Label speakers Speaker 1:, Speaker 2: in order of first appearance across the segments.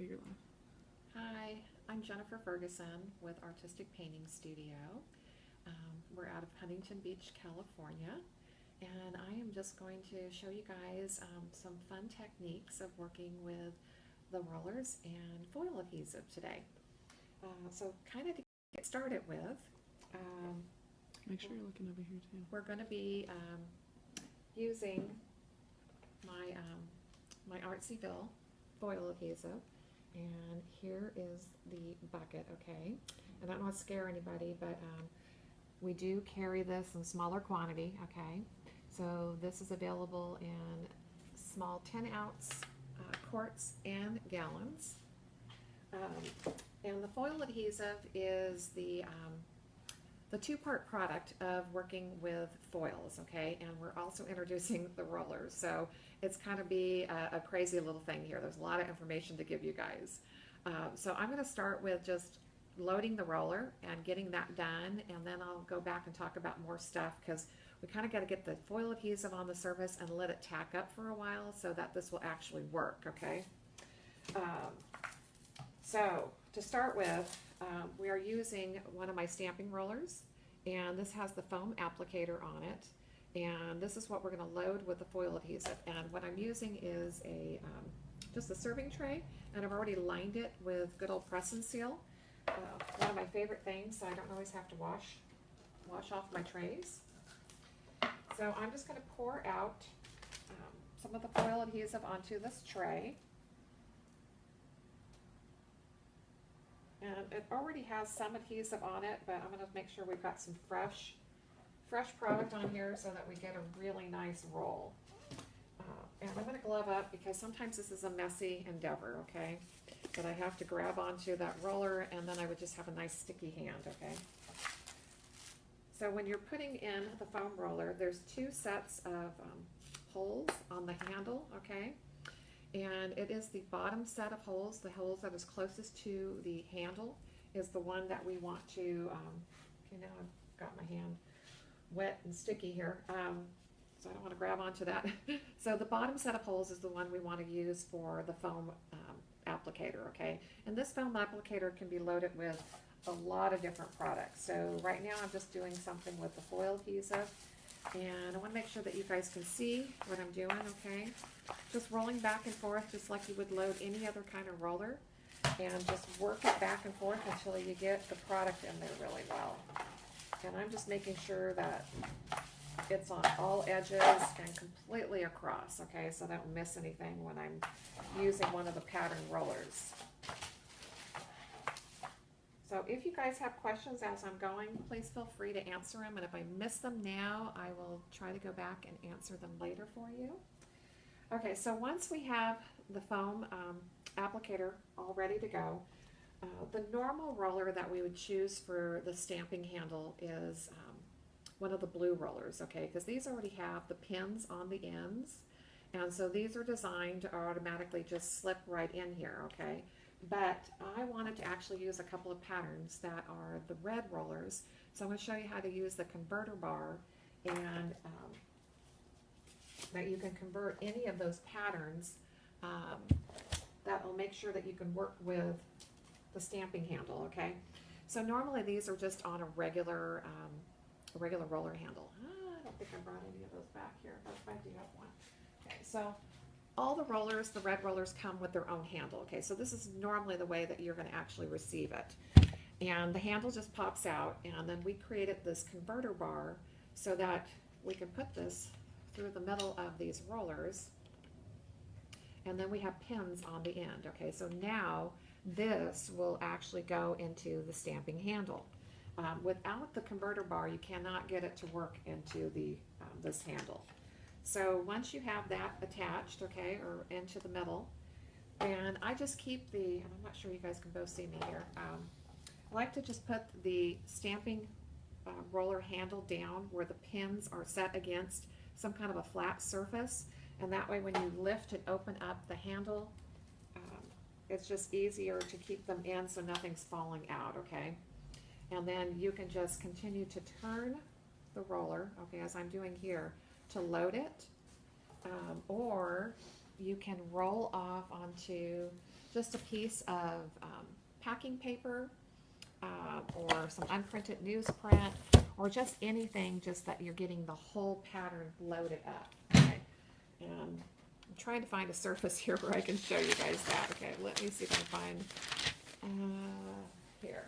Speaker 1: Okay, you're live.
Speaker 2: Hi, I'm Jennifer Ferguson with Artistic Painting Studio. We're out of Huntington Beach, California, and I am just going to show you guys some fun techniques of working with the rollers and foil adhesive today. So kind of to get started with, um,
Speaker 1: Make sure you're looking over here too.
Speaker 2: we're going to be using my, my Artsyville foil adhesive. And here is the bucket, okay? And I don't want to scare anybody, but we do carry this in smaller quantity, okay? So this is available in small 10-ounce quarts and gallons. And the foil adhesive is the two-part product of working with foils, okay? And we're also introducing the rollers. So it's kind of be a crazy little thing here. There's a lot of information to give you guys. So I'm gonna start with just loading the roller and getting that done, and then I'll go back and talk about more stuff because we kind of got to get the foil adhesive on the surface and let it tack up for a while so that this will actually work, okay? So to start with, we are using one of my stamping rollers, and this has the foam applicator on it, and this is what we're going to load with the foil adhesive. And what I'm using is just a serving tray, and I've already lined it with good old press and seal. One of my favorite things, so I don't always have to wash off my trays. So I'm just going to pour out some of the foil adhesive onto this tray. And it already has some adhesive on it, but I'm going to make sure we've got some fresh product on here so that we get a really nice roll. And I'm going to glove up because sometimes this is a messy endeavor, okay? But I have to grab onto that roller, and then I would just have a nice sticky hand, okay? So when you're putting in the foam roller, there's two sets of holes on the handle, okay? And it is the bottom set of holes, the holes that is closest to the handle is the one that we want to, okay, now I've got my hand wet and sticky here, so I don't want to grab onto that. So the bottom set of holes is the one we want to use for the foam applicator, okay? And this foam applicator can be loaded with a lot of different products. So right now I'm just doing something with the foil adhesive, and I want to make sure that you guys can see what I'm doing, okay? Just rolling back and forth just like you would load any other kind of roller, and just work it back and forth until you get the product in there really well. And I'm just making sure that it's on all edges and completely across, okay, so I don't miss anything when I'm using one of the pattern rollers. So if you guys have questions as I'm going, please feel free to answer them, and if I miss them now, I will try to go back and answer them later for you. Okay, so once we have the foam applicator all ready to go, the normal roller that we would choose for the stamping handle is one of the blue rollers, okay, because these already have the pins on the ends, and so these are designed to automatically just slip right in here, okay? But I wanted to actually use a couple of patterns that are the red rollers, so I'm going to show you how to use the converter bar, and that you can convert any of those patterns that will make sure that you can work with the stamping handle, okay? So normally these are just on a regular roller handle. I don't think I brought any of those back here, but I do have one. Okay, so all the rollers, the red rollers, come with their own handle, okay? So this is normally the way that you're going to actually receive it. And the handle just pops out, and then we created this converter bar so that we can put this through the middle of these rollers, and then we have pins on the end, okay? So now this will actually go into the stamping handle. Without the converter bar, you cannot get it to work into the this handle. So once you have that attached, okay, or into the middle, and I just keep the, and I'm not sure you guys can both see me here, I like to just put the stamping roller handle down where the pins are set against some kind of a flat surface, and that way when you lift and open up the handle, it's just easier to keep them in so nothing's falling out, okay? And then you can just continue to turn the roller, okay, as I'm doing here, to load it, or you can roll off onto just a piece of packing paper, or some unprinted newsprint, or just anything just that you're getting the whole pattern loaded up. Okay, and I'm trying to find a surface here where I can show you guys that. Okay, let me see if I can find here.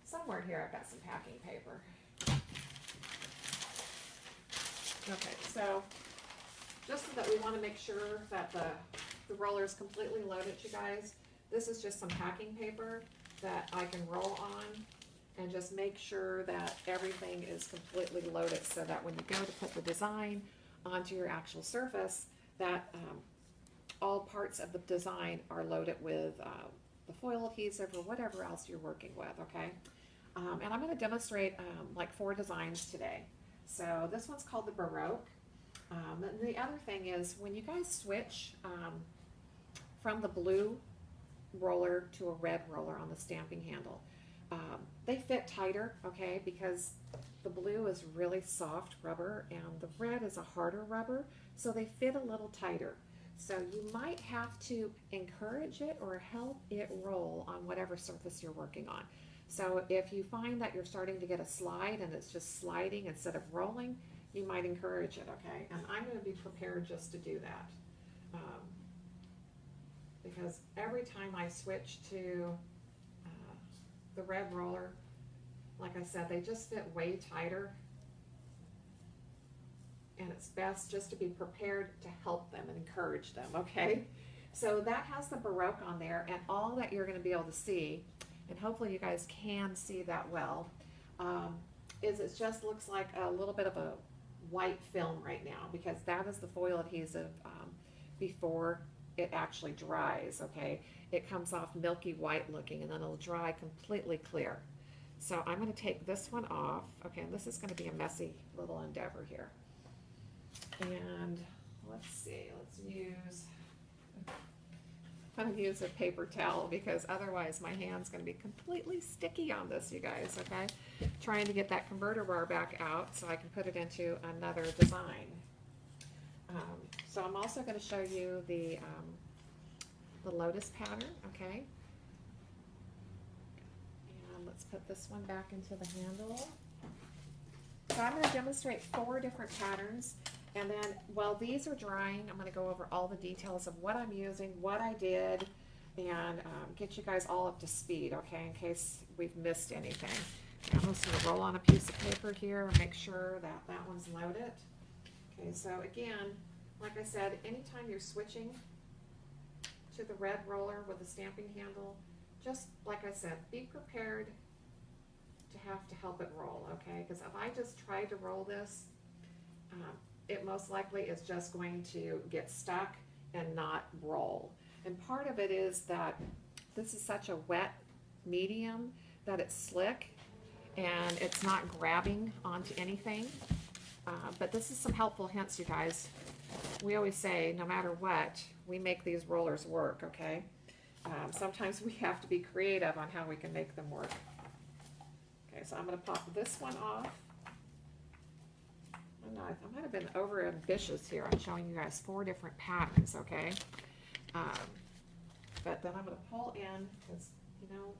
Speaker 2: Somewhere here I've got some packing paper. Okay, so just so that we want to make sure that the roller is completely loaded, you guys, this is just some packing paper that I can roll on and just make sure that everything is completely loaded so that when you go to put the design onto your actual surface, that all parts of the design are loaded with the foil adhesive or whatever else you're working with, okay? And I'm going to demonstrate like 4 designs today. So this one's called the Baroque. And the other thing is when you guys switch from the blue roller to a red roller on the stamping handle, they fit tighter, okay, because the blue is really soft rubber and the red is a harder rubber, so they fit a little tighter. So you might have to encourage it or help it roll on whatever surface you're working on. So if you find that you're starting to get a slide and it's just sliding instead of rolling, you might encourage it, okay? And I'm going to be prepared just to do that. Because every time I switch to the red roller, like I said, they just fit way tighter. And it's best just to be prepared to help them and encourage them, okay? So that has the Baroque on there, and all that you're going to be able to see, and hopefully you guys can see that well, is it just looks like a little bit of a white film right now, because that is the foil adhesive before it actually dries, okay? It comes off milky white looking, and then it'll dry completely clear. So I'm going to take this one off, okay, and this is going to be a messy little endeavor here. And let's see, I'm going to use a paper towel because otherwise my hand's going to be completely sticky on this, you guys, okay? Trying to get that converter bar back out so I can put it into another design. So I'm also going to show you the lotus pattern, okay? And let's put this one back into the handle. So I'm going to demonstrate 4 different patterns. And then while these are drying, I'm going to go over all the details of what I'm using, what I did, and get you guys all up to speed, okay, in case we've missed anything. Okay, I'm just going to roll on a piece of paper here and make sure that that one's loaded. Okay, so again, like I said, anytime you're switching to the red roller with the stamping handle, just like I said, be prepared to have to help it roll, okay? Because if I just try to roll this, it most likely is just going to get stuck and not roll. And part of it is that this is such a wet medium that it's slick and it's not grabbing onto anything. But this is some helpful hints, you guys. We always say, no matter what, we make these rollers work, okay? Sometimes we have to be creative on how we can make them work. Okay, so I'm going to pop this one off. I might have been over ambitious here. I'm showing you guys 4 different patterns, okay? But then I'm going to pull in, because, you know,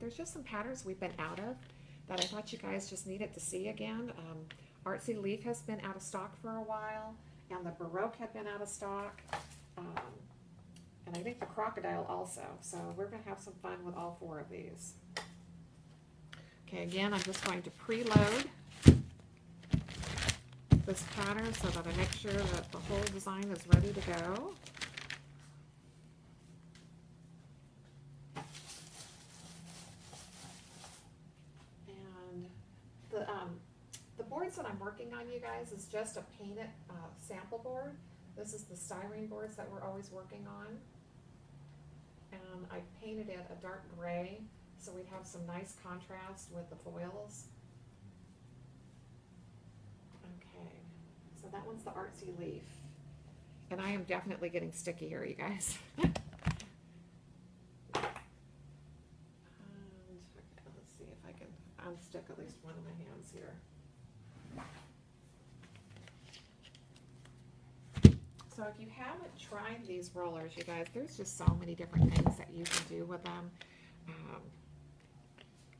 Speaker 2: there's just some patterns we've been out of that I thought you guys just needed to see again. Artsy Leaf has been out of stock for a while, and the Baroque had been out of stock, and I think the Crocodile also. So we're going to have some fun with all 4 of these. Okay, again, I'm just going to preload this pattern so that I make sure that the whole design is ready to go. And the boards that I'm working on, you guys, is just a painted sample board. This is the styrene boards that we're always working on. And I painted it a dark gray so we'd have some nice contrast with the foils. So that one's the Artsy Leaf. And I am definitely getting sticky here, you guys. And, okay, let's see if I can unstick at least one of my hands here. So So if you haven't tried these rollers, you guys, there's just so many different things that you can do with them.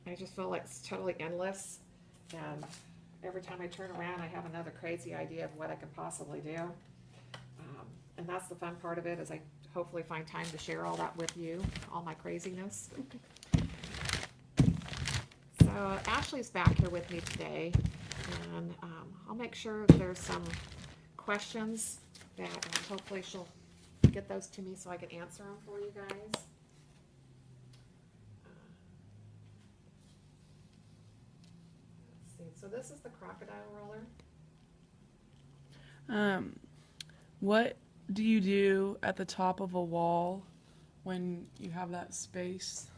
Speaker 2: I just feel like it's totally endless, and every time I turn around, I have another crazy idea of what I could possibly do. And that's the fun part of it, is I hopefully find time to share all that with you, all my craziness. So Ashley's back here with me today, and I'll make sure there's some questions that hopefully she'll get those to me so I can answer them for you guys. Let's see. So this is the crocodile roller.
Speaker 1: What do you do at the top of a wall when you have that space?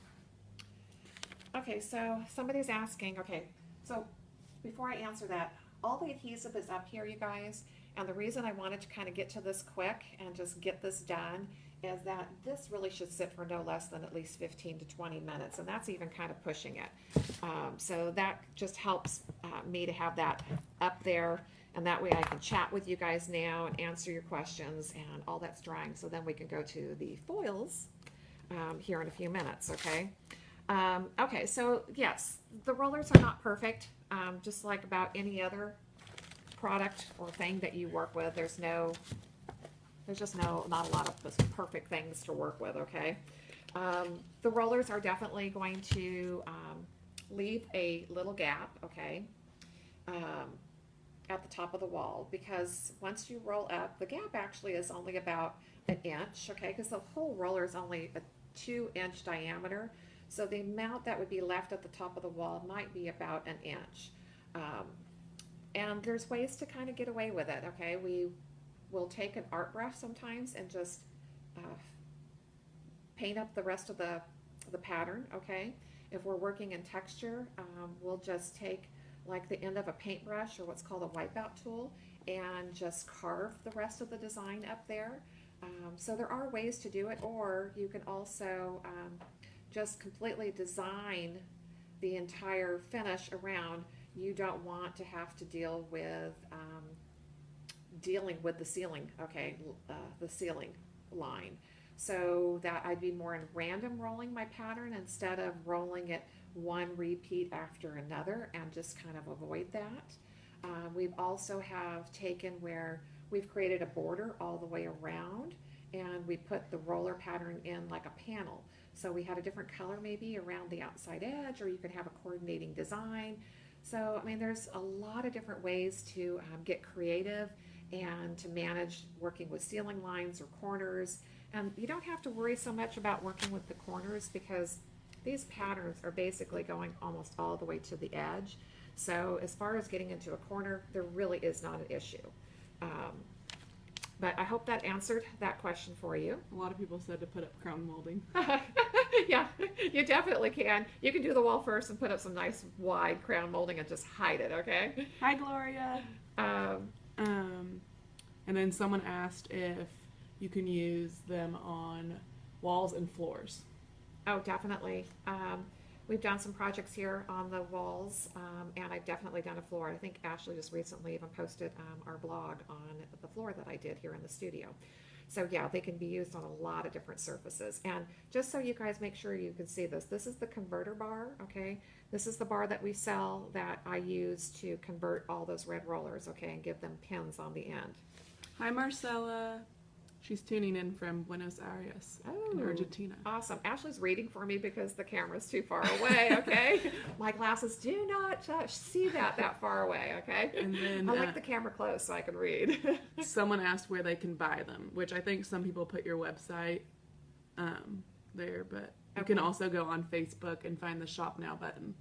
Speaker 2: Okay, so somebody's asking, okay, so before I answer that, all the adhesive is up here, you guys, and the reason I wanted to kind of get to this quick and just get this done is that this really should sit for no less than at least 15 to 20 minutes, and that's even kind of pushing it. So that just helps me to have that up there, and that way I can chat with you guys now and answer your questions, and all that's drying, so then we can go to the foils here in a few minutes, okay? Okay, so yes, the rollers are not perfect, just like about any other product or thing that you work with. There's just not a lot of perfect things to work with, okay? The rollers are definitely going to leave a little gap, okay, at the top of the wall, because once you roll up, the gap actually is only about an inch, okay, because the whole roller is only a 2-inch diameter. So the amount that would be left at the top of the wall might be about an inch. And there's ways to kind of get away with it, okay? We will take an art brush sometimes and just paint up the rest of the pattern, okay? If we're working in texture, we'll just take like the end of a paintbrush or what's called a wipeout tool and just carve the rest of the design up there. So there are ways to do it, or you can also just completely design the entire finish around. You don't want to have to deal with dealing with the ceiling, okay, the ceiling line. So that I'd be more in random rolling my pattern instead of rolling it one repeat after another, and just kind of avoid that. We've also have taken where we've created a border all the way around, and we put the roller pattern in like a panel. So we had a different color maybe around the outside edge, or you could have a coordinating design. So, I mean, there's a lot of different ways to get creative and to manage working with ceiling lines or corners. And you don't have to worry so much about working with the corners, because these patterns are basically going almost all the way to the edge. So as far as getting into a corner, there really is not an issue. But I hope that answered that question for you.
Speaker 1: A lot of people said to put up crown molding.
Speaker 2: Yeah, you definitely can. You can do the wall first and put up some nice wide crown molding and just hide it, okay?
Speaker 1: Hi, Gloria. And then someone asked if you can use them on walls and floors.
Speaker 2: Oh, definitely. We've done some projects here on the walls, and I've definitely done a floor. I think Ashley just recently even posted our blog on the floor that I did here in the studio. So yeah, they can be used on a lot of different surfaces. And just so you guys make sure you can see this, this is the converter bar, okay? This is the bar that we sell that I use to convert all those red rollers, okay, and give them pins on the end.
Speaker 1: Hi, Marcella. She's tuning in from Buenos Aires in Argentina.
Speaker 2: Awesome. Ashley's reading for me because the camera's too far away, okay? My glasses do not see that far away, okay?
Speaker 1: And then
Speaker 2: I like the camera close so I can read.
Speaker 1: Someone asked where they can buy them, which I think some people put your website there, but you can also go on Facebook and find the Shop Now button.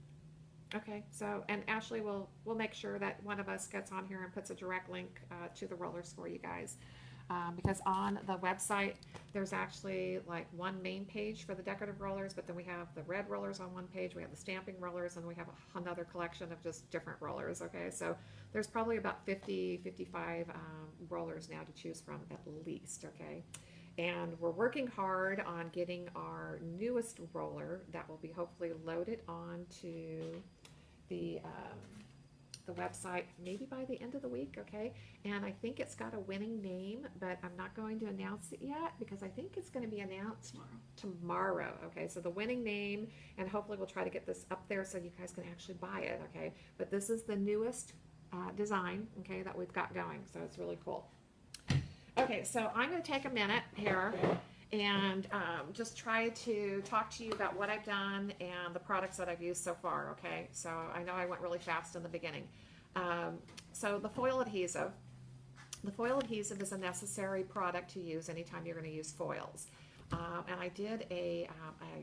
Speaker 2: Okay, so, and Ashley will make sure that one of us gets on here and puts a direct link to the rollers for you guys. Because on the website, there's actually like one main page for the decorative rollers, but then we have the red rollers on one page, we have the stamping rollers, and we have another collection of just different rollers, okay? So there's probably about 50, 55 rollers now to choose from at least, okay? And we're working hard on getting our newest roller that will be hopefully loaded onto the the website maybe by the end of the week, okay? And I think it's got a winning name, but I'm not going to announce it yet because I think it's going to be announced tomorrow, okay? So the winning name, and hopefully we'll try to get this up there so you guys can actually buy it, okay? But this is the newest design, okay, that we've got going, so it's really cool. Okay, so I'm going to take a minute here and just try to talk to you about what I've done and the products that I've used so far, okay? So I know I went really fast in the beginning. So the foil adhesive. The foil adhesive is a necessary product to use anytime you're going to use foils. And I did a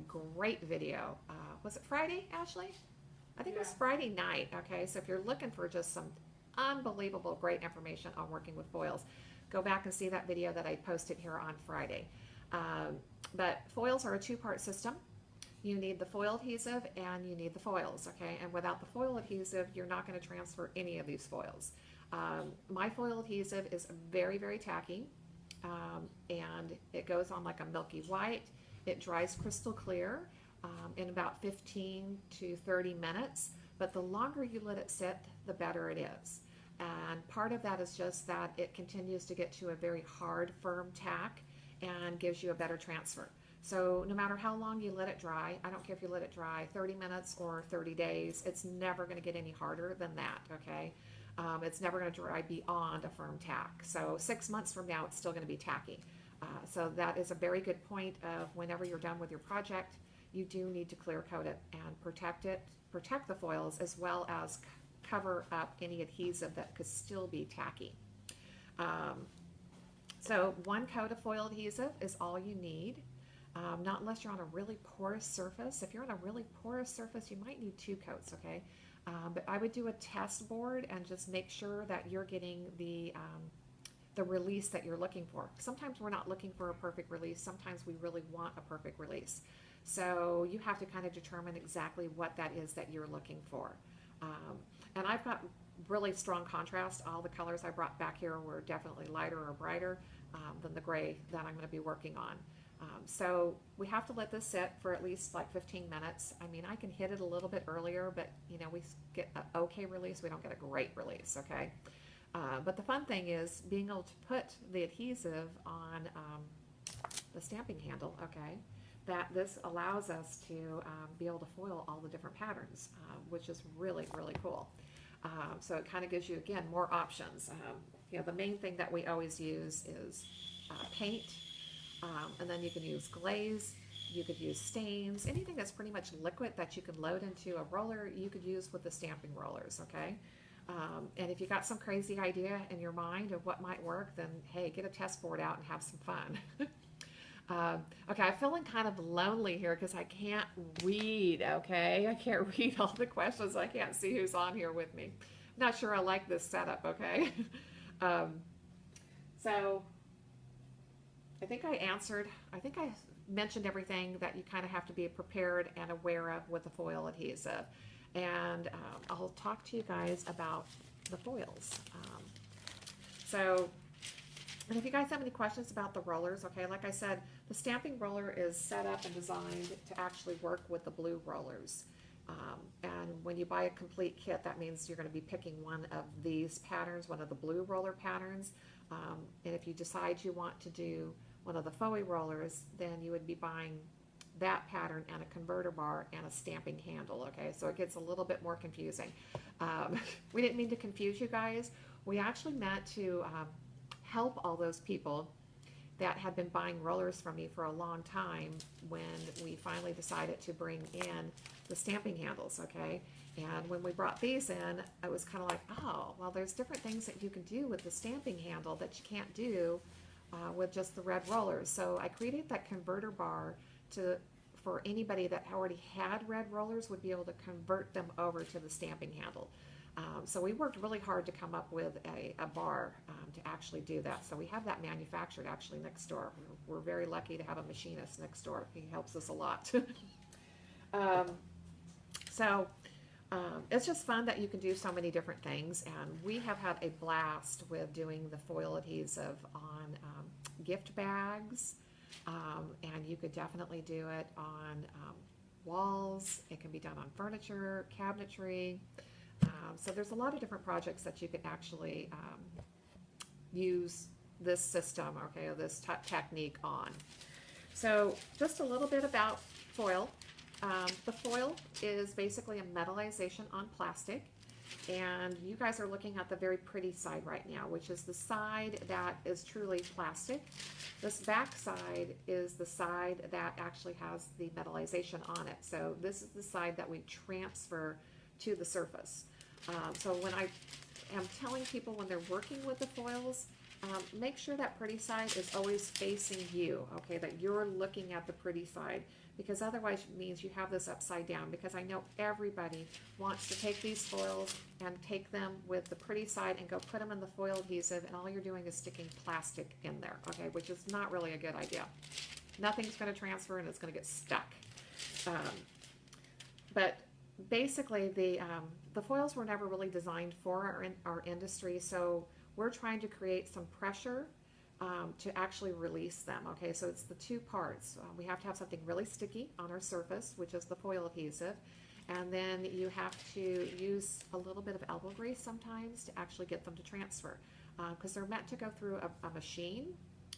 Speaker 2: great video. Was it Friday, Ashley? I think it was Friday night, okay? So if you're looking for just some unbelievable great information on working with foils, go back and see that video that I posted here on Friday. But foils are a two-part system. You need the foil adhesive and you need the foils, okay? And without the foil adhesive, you're not going to transfer any of these foils. My foil adhesive is very, very tacky, and it goes on like a milky white. It dries crystal clear in about 15 to 30 minutes, but the longer you let it sit, the better it is. And part of that is just that it continues to get to a very hard, firm tack and gives you a better transfer. So no matter how long you let it dry, I don't care if you let it dry 30 minutes or 30 days, it's never going to get any harder than that, okay? It's never going to dry beyond a firm tack. So 6 months from now, it's still going to be tacky. So that is a very good point of whenever you're done with your project, you do need to clear coat it and protect it, protect the foils, as well as cover up any adhesive that could still be tacky. So one coat of foil adhesive is all you need, not unless you're on a really porous surface. If you're on a really porous surface, you might need 2 coats, okay? But I would do a test board and just make sure that you're getting the release that you're looking for. Sometimes we're not looking for a perfect release. Sometimes we really want a perfect release. So you have to kind of determine exactly what that is that you're looking for. And I've got really strong contrast. All the colors I brought back here were definitely lighter or brighter than the gray that I'm going to be working on. So we have to let this sit for at least like 15 minutes. I mean, I can hit it a little bit earlier, but you know, we get an okay release. We don't get a great release, okay? But the fun thing is being able to put the adhesive on the stamping handle, okay? That this allows us to be able to foil all the different patterns, which is really, really cool. So it kind of gives you, again, more options. You know, the main thing that we always use is paint, and then you can use glaze, you could use stains, anything that's pretty much liquid that you could load into a roller, you could use with the stamping rollers, okay? And if you got some crazy idea in your mind of what might work, then hey, get a test board out and have some fun. Okay, I'm feeling kind of lonely here because I can't read, okay? I can't read all the questions. I can't see who's on here with me. I'm not sure I like this setup, okay? So I think I mentioned everything that you kind of have to be prepared and aware of with the foil adhesive. And I'll talk to you guys about the foils. And if you guys have any questions about the rollers, okay, like I said, the stamping roller is set up and designed to actually work with the blue rollers. And when you buy a complete kit, that means you're going to be picking one of these patterns, one of the blue roller patterns. And if you decide you want to do one of the Fauxy rollers, then you would be buying that pattern and a converter bar and a stamping handle, okay? So it gets a little bit more confusing. We didn't mean to confuse you guys. We actually meant to help all those people that had been buying rollers from me for a long time when we finally decided to bring in the stamping handles, okay? And when we brought these in, I was kind of like, oh, well, there's different things that you can do with the stamping handle that you can't do with just the red rollers. So I created that converter bar for anybody that already had red rollers would be able to convert them over to the stamping handle. So we worked really hard to come up with a bar to actually do that. So we have that manufactured actually next door. We're very lucky to have a machinist next door. He helps us a lot. It's just fun that you can do so many different things, and we have had a blast with doing the foil adhesive on gift bags, and you could definitely do it on walls. It can be done on furniture, cabinetry. So there's a lot of different projects that you can actually use this system, okay, or this technique on. So just a little bit about foil. The foil is basically a metallization on plastic, and you guys are looking at the very pretty side right now, which is the side that is truly plastic. This back side is the side that actually has the metallization on it. So this is the side that we transfer to the surface. So when I am telling people when they're working with the foils, make sure that pretty side is always facing you, okay, that you're looking at the pretty side, because otherwise it means you have this upside down, because I know everybody wants to take these foils and take them with the pretty side and go put them in the foil adhesive, and all you're doing is sticking plastic in there, okay, which is not really a good idea. Nothing's going to transfer and it's going to get stuck. But basically the foils were never really designed for our industry, so we're trying to create some pressure to actually release them. Okay, so it's the two parts. We have to have something really sticky on our surface, which is the foil adhesive, and then you have to use a little bit of elbow grease sometimes to actually get them to transfer, because they're meant to go through a machine,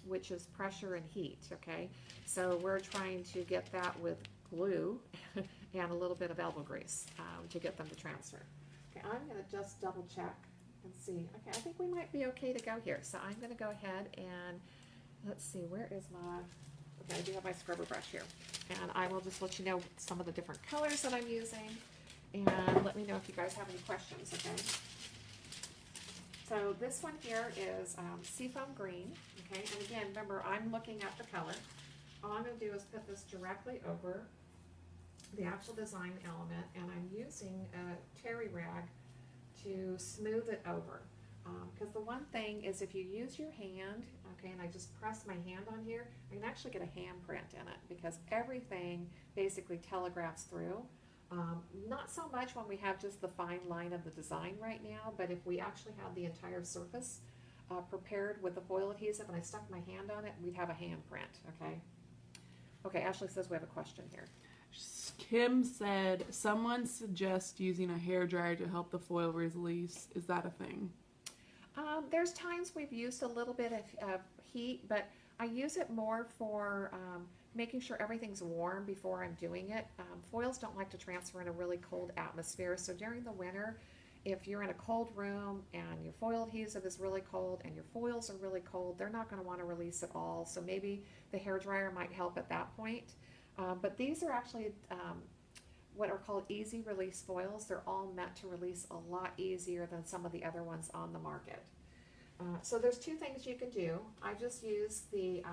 Speaker 2: which is pressure and heat. Okay, so we're trying to get that with glue and a little bit of elbow grease to get them to transfer. Okay, I'm going to just double check and see. Okay, I think we might be okay to go here. So I'm going to go ahead and let's see, where is my, okay, I do have my scrubber brush here. And I will just let you know some of the different colors that I'm using, and let me know if you guys have any questions, okay? So this one here is seafoam green, okay? And again, remember, I'm looking at the color. All I'm going to do is put this directly over the actual design element, and I'm using a terry rag to smooth it over, because the one thing is if you use your hand, okay, and I just press my hand on here, I can actually get a handprint in it, because everything basically telegraphs through. Not so much when we have just the fine line of the design right now, but if we actually have the entire surface prepared with the foil adhesive and I stuck my hand on it, we'd have a handprint, okay? Okay, Ashley says we have a question here.
Speaker 1: Kim said, someone suggests using a hairdryer to help the foil release. Is that a thing?
Speaker 2: There's times we've used a little bit of heat, but I use it more for making sure everything's warm before I'm doing it. Foils don't like to transfer in a really cold atmosphere, so during the winter, if you're in a cold room and your foil adhesive is really cold and your foils are really cold, they're not going to want to release at all, so maybe the hairdryer might help at that point. But these are actually what are called easy release foils. They're all meant to release a lot easier than some of the other ones on the market. So there's two things you can do. I just use the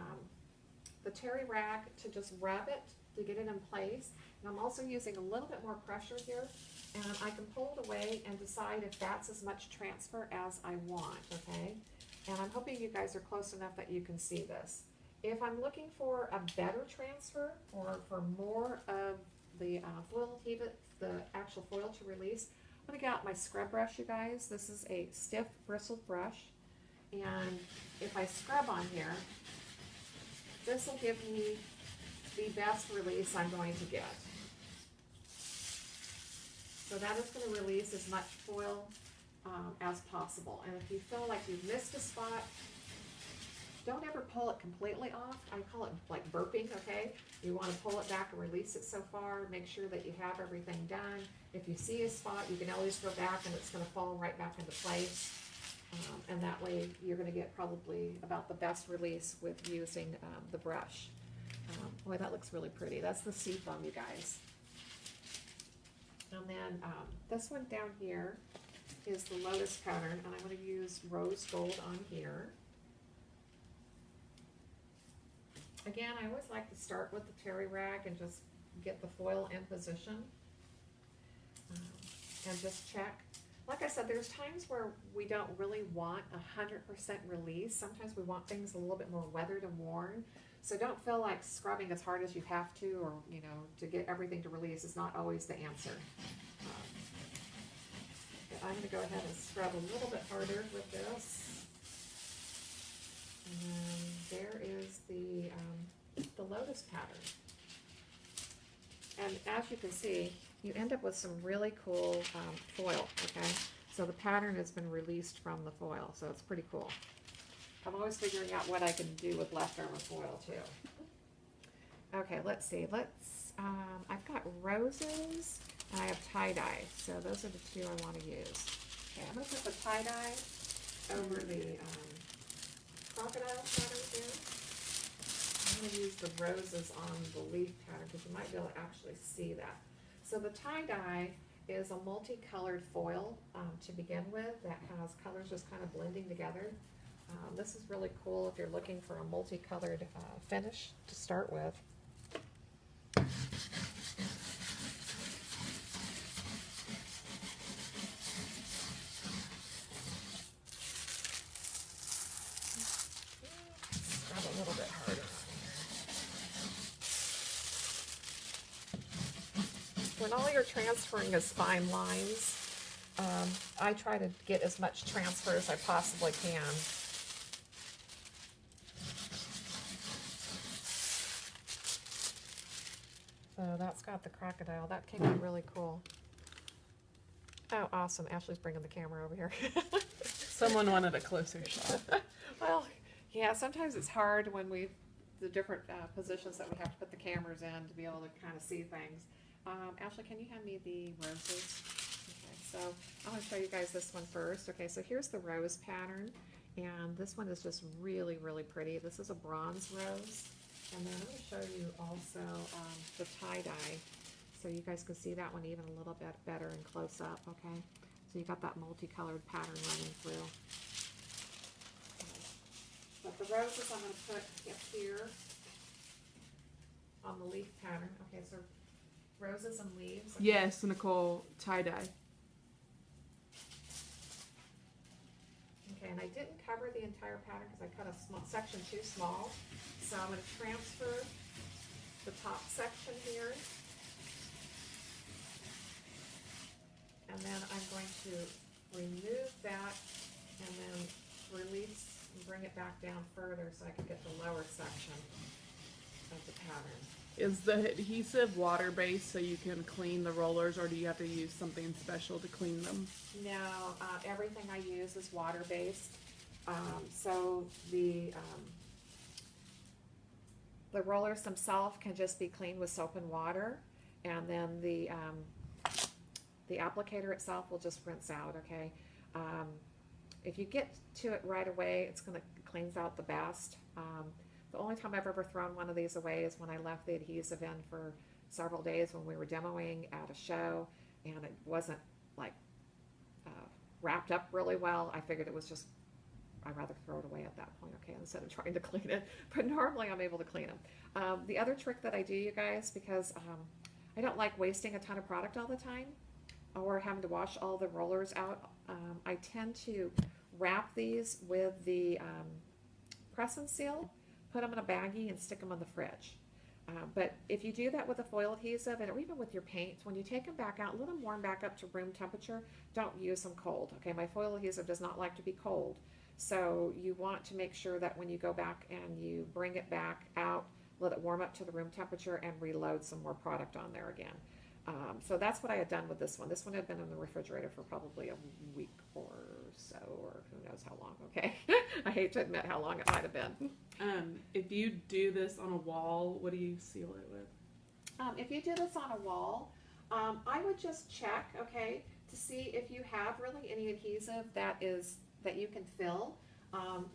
Speaker 2: terry rag to just rub it to get it in place. And I'm also using a little bit more pressure here, and I can pull it away and decide if that's as much transfer as I want, okay? And I'm hoping you guys are close enough that you can see this. If I'm looking for a better transfer or for more of the foil adhesive, the actual foil to release, I'm going to get out my scrub brush, you guys. This is a stiff bristled brush, and if I scrub on here, this will give me the best release I'm going to get. So that is going to release as much foil as possible. And if you feel like you've missed a spot, don't ever pull it completely off. I call it like burping, okay? You want to pull it back and release it so far. Make sure that you have everything done. If you see a spot, you can always go back and it's going to fall right back into place. And that way you're going to get probably about the best release with using the brush. Boy, that looks really pretty. That's the seafoam, you guys. And then this one down here is the lotus pattern, and I'm going to use rose gold on here. Again, I always like to start with the terry rag and just get the foil in position and just check. Like I said, there's times where we don't really want 100% release. Sometimes we want things a little bit more weathered and worn. So don't feel like scrubbing as hard as you have to, or to get everything to release is not always the answer. But I'm going to go ahead and scrub a little bit harder with this. And there is the lotus pattern. And as you can see, you end up with some really cool foil, okay? So the pattern has been released from the foil, so it's pretty cool. I'm always figuring out what I can do with leftover foil too. Okay, let's see. I've got roses and I have tie-dye, so those are the two I want to use. Okay, I'm going to put the tie-dye over the crocodile pattern here. I'm going to use the roses on the leaf pattern because you might be able to actually see that. So the tie-dye is a multicolored foil to begin with that has colors just kind of blending together. This is really cool if you're looking for a multicolored finish to start with. Grab a little bit harder on here. When all you're transferring is fine lines, I try to get as much transfer as I possibly can. So that's got the crocodile. That came out really cool. Oh, awesome. Ashley's bringing the camera over here.
Speaker 1: Someone wanted a closer shot.
Speaker 2: Well, yeah, sometimes it's hard when the different positions that we have to put the cameras in to be able to kind of see things. Ashley, can you hand me the roses? Okay, so I'm going to show you guys this one first. Okay, so here's the rose pattern, and this one is just really, really pretty. This is a bronze rose. And then I'm going to show you also the tie-dye, so you guys can see that one even a little bit better in close-up, okay? So you got that multicolored pattern running through. But the roses I'm going to put up here on the leaf pattern. Okay, so roses and leaves. Okay.
Speaker 1: Yes, Nicole, tie-dye.
Speaker 2: Okay, and I didn't cover the entire pattern because I cut a small section too small. So I'm going to transfer the top section here. And then I'm going to remove that and then release and bring it back down further so I can get the lower section of the pattern.
Speaker 1: Is the adhesive water-based so you can clean the rollers, or do you have to use something special to clean them?
Speaker 2: No, everything I use is water-based. So the rollers themselves can just be cleaned with soap and water, and then the applicator itself will just rinse out, okay? If you get to it right away, it's going to cleanse out the best. The only time I've ever thrown one of these away is when I left the adhesive in for several days when we were demoing at a show, and it wasn't like wrapped up really well. I figured it was just, I'd rather throw it away at that point, okay, instead of trying to clean it. But normally I'm able to clean them. The other trick that I do, you guys, because I don't like wasting a ton of product all the time or having to wash all the rollers out, I tend to wrap these with the press and seal, put them in a baggie and stick them in the fridge. But if you do that with a foil adhesive, and or even with your paints, when you take them back out, let them warm back up to room temperature. Don't use them cold, okay? My foil adhesive does not like to be cold. So you want to make sure that when you go back and you bring it back out, let it warm up to the room temperature and reload some more product on there again. So that's what I had done with this one. This one had been in the refrigerator for probably a week or so, or who knows how long, okay? I hate to admit how long it might have been.
Speaker 1: If you do this on a wall, what do you seal it with?
Speaker 2: If you do this on a wall, I would just check, okay, to see if you have really any adhesive that you can fill.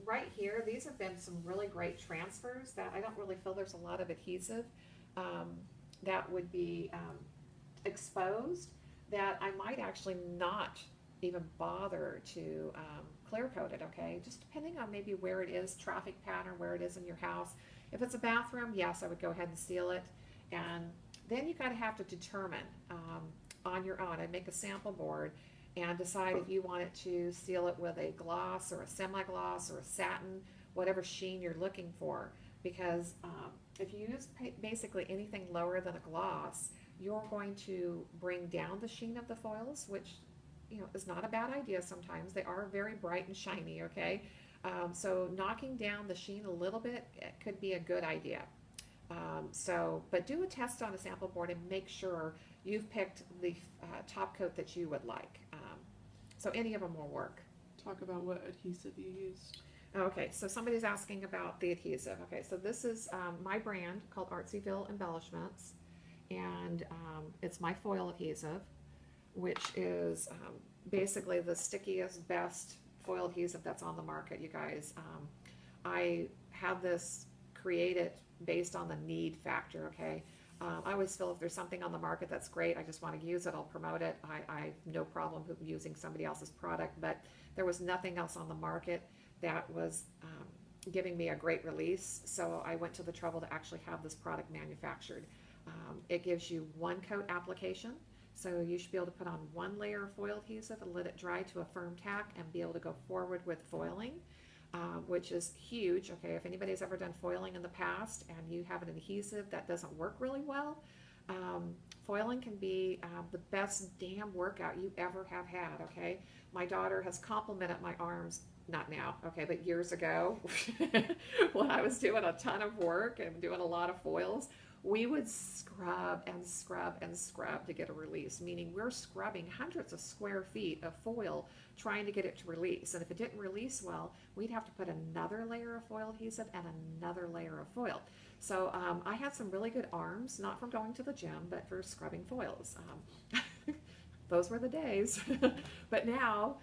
Speaker 2: Right here, these have been some really great transfers that I don't really feel there's a lot of adhesive that would be exposed, that I might actually not even bother to clear coat it, okay? Just depending on maybe where it is, traffic pattern, where it is in your house. If it's a bathroom, yes, I would go ahead and seal it. And then you gotta have to determine on your own. I'd make a sample board and decide if you wanted to seal it with a gloss or a semi-gloss or a satin, whatever sheen you're looking for. Because if you use basically anything lower than a gloss, you're going to bring down the sheen of the foils, which is not a bad idea sometimes. They are very bright and shiny, okay? So knocking down the sheen a little bit could be a good idea. But do a test on a sample board and make sure you've picked the top coat that you would like. So any of them will work.
Speaker 1: Talk about what adhesive you used.
Speaker 2: Okay, so somebody's asking about the adhesive. Okay, so this is my brand called Artsyville Embellishments, and it's my foil adhesive, which is basically the stickiest, best foil adhesive that's on the market, you guys. I have this created based on the need factor, okay? I always feel if there's something on the market that's great, I just want to use it, I'll promote it. I have no problem using somebody else's product, but there was nothing else on the market that was giving me a great release, so I went to the trouble to actually have this product manufactured. It gives you one coat application, so you should be able to put on one layer of foil adhesive and let it dry to a firm tack and be able to go forward with foiling. Which is huge. Okay, if anybody's ever done foiling in the past and you have an adhesive that doesn't work really well, foiling can be the best damn workout you ever have had. Okay, my daughter has complimented my arms, not now, okay, but years ago when I was doing a ton of work and doing a lot of foils. We would scrub and scrub and scrub to get a release, meaning we're scrubbing hundreds of square feet of foil trying to get it to release. And if it didn't release well, we'd have to put another layer of foil adhesive and another layer of foil. So I had some really good arms, not from going to the gym, but for scrubbing foils. Those were the days. But now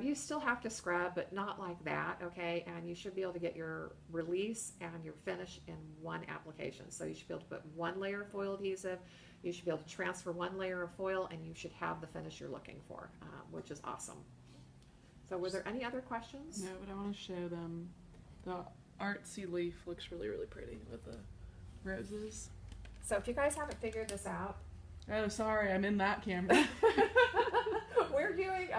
Speaker 2: you still have to scrub, but not like that, okay? And you should be able to get your release and your finish in one application. So you should be able to put one layer of foil adhesive, you should be able to transfer one layer of foil, and you should have the finish you're looking for, which is awesome. So were there any other questions?
Speaker 1: No, but I want to show them. The artsy leaf looks really, really pretty with the roses.
Speaker 2: So if you guys haven't figured this out,
Speaker 1: oh, sorry, I'm in that camera.
Speaker 2: we're doing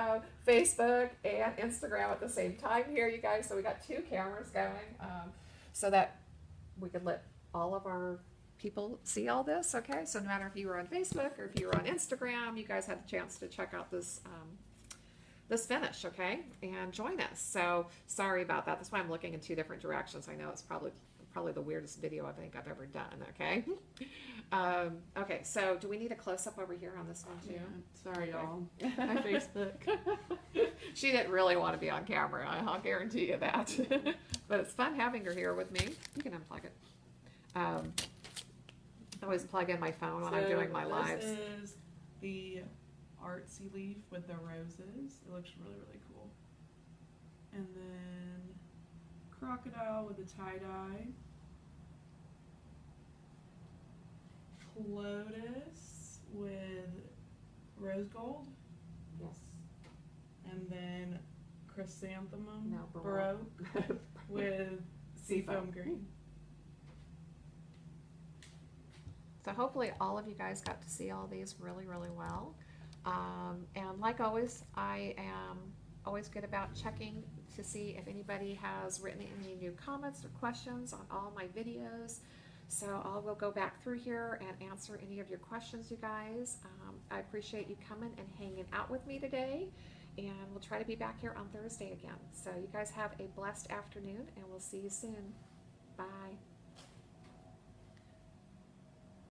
Speaker 2: Facebook and Instagram at the same time here, you guys. So we got two cameras going so that we could let all of our people see all this, okay? So no matter if you were on Facebook or if you were on Instagram, you guys had a chance to check out this this finish, okay? And join us. So sorry about that. That's why I'm looking in two different directions. I know it's probably the weirdest video I think I've ever done, okay? Okay, so do we need a close-up over here on this one too?
Speaker 1: Yeah, sorry, y'all. My Facebook.
Speaker 2: She didn't really want to be on camera, I'll guarantee you that. But it's fun having her here with me. You can unplug it. I always plug in my phone when I'm doing my lives.
Speaker 1: This is the artsy leaf with the roses. It looks really, really cool. And then crocodile with a tie-dye. Lotus with rose gold.
Speaker 2: Yes.
Speaker 1: And then chrysanthemum
Speaker 2: No,
Speaker 1: baroque with seafoam green.
Speaker 2: So hopefully all of you guys got to see all these really, really well. And like always, I am always good about checking to see if anybody has written any new comments or questions on all my videos. So I will go back through here and answer any of your questions, you guys. I appreciate you coming and hanging out with me today. And we'll try to be back here on Thursday again. So you guys have a blessed afternoon, and we'll see you soon. Bye.